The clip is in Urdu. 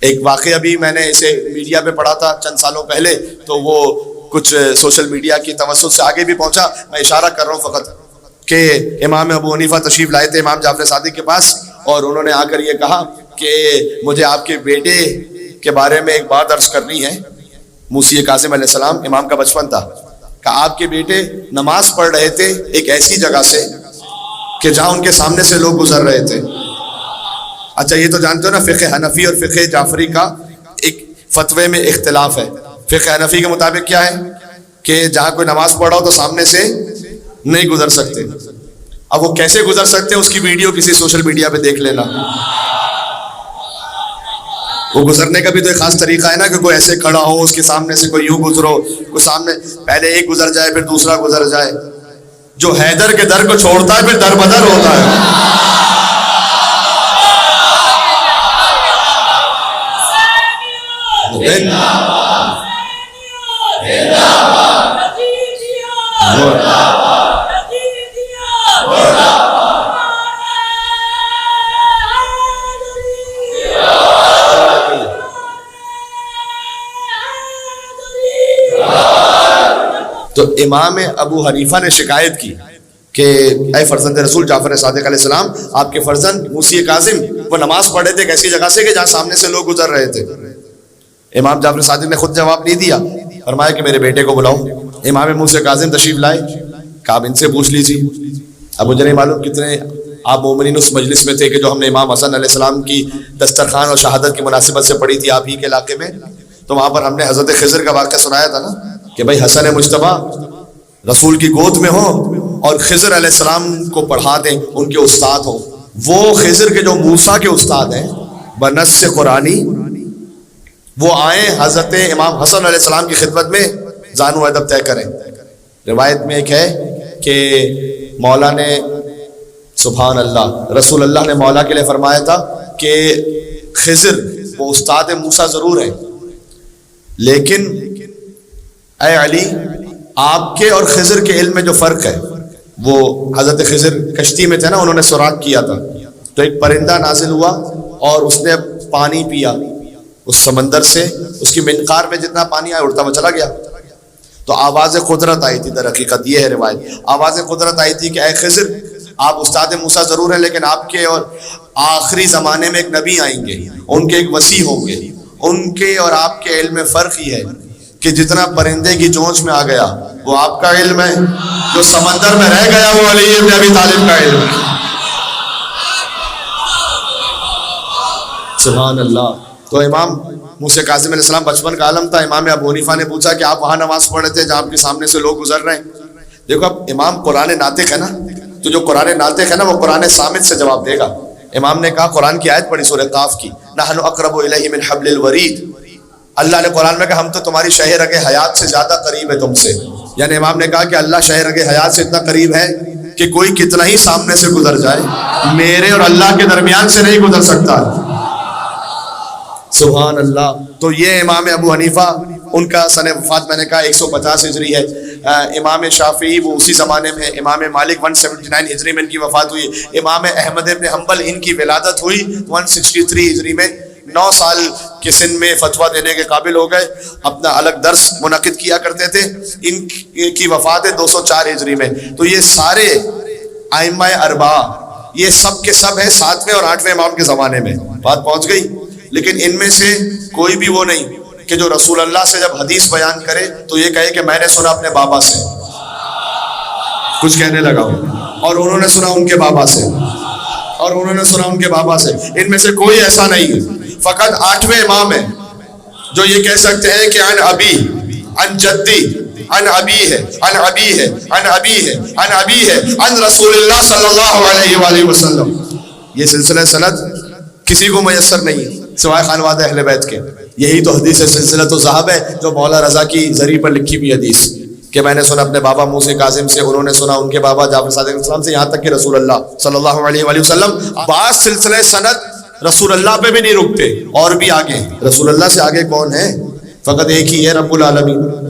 ایک واقعہ بھی میں نے اسے میڈیا پہ پڑھا تھا چند سالوں پہلے، تو وہ کچھ سوشل میڈیا کی توسط سے آگے بھی پہنچا. میں اشارہ کر رہا ہوں فقط کہ امام ابو حنیفہ تشریف لائے تھے امام جعفر صادق کے پاس، اور انہوں نے آ کر یہ کہا کہ مجھے آپ کے بیٹے کے بارے میں ایک بات عرض کرنی ہے. موسی کاظم علیہ السلام، امام کا بچپن تھا، کہ آپ کے بیٹے نماز پڑھ رہے تھے ایک ایسی جگہ سے کہ جہاں ان کے سامنے سے لوگ گزر رہے تھے. اچھا یہ تو جانتے ہو نا فقہ حنفی اور فقہ جعفری کا ایک فتوے میں اختلاف ہے. فقہ حنفی کے مطابق کیا ہے کہ جہاں کوئی نماز پڑھ رہا ہو تو سامنے سے نہیں گزر سکتے. اب وہ کیسے گزر سکتے اس کی ویڈیو کسی سوشل میڈیا پہ دیکھ لینا. وہ گزرنے کا بھی تو ایک خاص طریقہ ہے نا کہ کوئی ایسے کھڑا ہو، اس کے سامنے سے کوئی یوں گزرو، کوئی سامنے پہلے ایک گزر جائے پھر دوسرا گزر جائے. جو حیدر کے در کو چھوڑتا ہے پھر در بدر ہوتا ہے. تو امام ابو حنیفہ نے شکایت کی کہ اے فرزند رسول جعفر صادق علیہ السلام، آپ کے فرزند موسی کاظم وہ نماز پڑھے تھے ایک ایسی جگہ سے کہ جہاں سامنے سے لوگ گزر رہے تھے. امام جعفر صادق نے خود جواب نہیں دیا، فرمایا کہ میرے بیٹے کو بلاؤ. امام موسی کاظم تشریف لائے، کہا آپ ان سے پوچھ لیجیے. اب مجھے نہیں معلوم کتنے آپ مومنین اس مجلس میں تھے کہ جو ہم نے امام حسن علیہ السلام کی دسترخوان اور شہادت کی مناسبت سے پڑھی تھی آپ ہی کے علاقے میں. تو وہاں پر ہم نے حضرت خضر کا واقعہ سنایا تھا نا کہ بھائی حسن مجتبیٰ رسول کی گود میں ہو اور خضر علیہ السلام کو پڑھا دیں، ان کے استاد ہوں. وہ خضر کے جو موسیٰ کے استاد ہیں بنص قرآنی، وہ آئیں حضرت امام حسن علیہ السلام کی خدمت میں زانو ادب طے کریں. روایت میں ایک ہے کہ مولا نے سبحان اللہ رسول اللہ نے مولا کے لیے فرمایا تھا کہ خضر وہ استاد موسیٰ ضرور ہیں، لیکن اے علی آپ کے اور خضر کے علم میں جو فرق ہے، وہ حضرت خضر کشتی میں تھے نا، انہوں نے سوراخ کیا تھا تو ایک پرندہ نازل ہوا اور اس نے پانی پیا اس سمندر سے، اس کی منقار میں جتنا پانی آیا اڑتا ہوا چلا گیا. تو آواز قدرت آئی تھی، در حقیقت یہ ہے روایت، آواز قدرت آئی تھی کہ اے خضر آپ استاد موسیٰ ضرور ہیں، لیکن آپ کے اور آخری زمانے میں ایک نبی آئیں گے، ان کے ایک وسیع ہوں گے، ان کے اور آپ کے علم میں فرق ہی ہے کہ جتنا پرندے کی چونچ میں آ گیا وہ آپ کا علم ہے، جو سمندر میں رہ گیا وہ علی ابن ابی طالب کا علم ہے. سبحان اللہ. تو امام موسی کاظم علیہ السلام بچپن کا عالم تھا. امام ابو حنیفہ نے پوچھا کہ آپ وہاں نماز پڑھ رہے تھے جہاں آپ کے سامنے سے لوگ گزر رہے ہیں. دیکھو اب امام قرآن ناطق ہے نا، تو جو قرآن ناطق ہے نا وہ قرآن صامت سے جواب دے گا. امام نے کہا قرآن کی آیت پڑھی سورہ قاف کی، نحن اقرب الیہ من حبل الورید. اللہ نے قرآن میں کہا ہم تو تمہاری شہ رگ حیات سے زیادہ قریب ہے تم سے. یعنی امام نے کہا کہ اللہ شہ رگ حیات سے اتنا قریب ہے کہ کوئی کتنا ہی سامنے سے گزر جائے میرے اور اللہ کے درمیان سے نہیں گزر سکتا. سبحان اللہ. تو یہ امام ابو حنیفہ، ان کا سن وفات میں نے کہا 150 ہجری ہے. امام شافعی وہ اسی زمانے میں، امام مالک 179 ہجری میں ان کی وفات ہوئی. امام احمد ابن حنبل ان کی ولادت ہوئی 163 ہجری میں. 9 سال کے سن میں فتویٰ دینے کے قابل ہو گئے، اپنا الگ درس منعقد کیا کرتے تھے. ان کی وفات ہے 204 ہجری میں. تو یہ سارے ائمہ اربعہ یہ سب کے سب ہیں 7ویں اور 8ویں امام کے زمانے میں. بات پہنچ گئی. لیکن ان میں سے کوئی بھی وہ نہیں کہ جو رسول اللہ سے جب حدیث بیان کرے تو یہ کہے کہ میں نے سنا اپنے بابا سے، کچھ کہنے لگا اور انہوں نے سنا ان کے بابا سے، اور انہوں نے سنا ان کے بابا سے. ان میں سے کوئی ایسا نہیں ہے. فقط 8ویں امام ہیں جو یہ کہہ سکتے ہیں کہ عن ابی عن جدی عن ابی ہے عن ابی ہے عن ابی ہے عن ابی ہے عن رسول اللہ صلی اللہ علیہ وآلہ وسلم. یہ سلسلہ سند کسی کو میسر نہیں ہے سوائے خانوادہ اہل بیت کے. یہی تو حدیث سلسلۃ الذہب ہے جو مولا رضا کی ذریعے پر لکھی ہوئی حدیث کہ میں نے سنا اپنے بابا موسی کاظم سے، انہوں نے سنا ان کے بابا جعفر صادق علیہ السلام سے، یہاں تک کہ رسول اللہ صلی اللہ علیہ وآلہ وسلم. بعض سلسلہ سند رسول اللہ پہ بھی نہیں رکتے اور بھی آگے. رسول اللہ سے آگے کون ہے؟ فقط ایک ہی ہے، رب العالمین.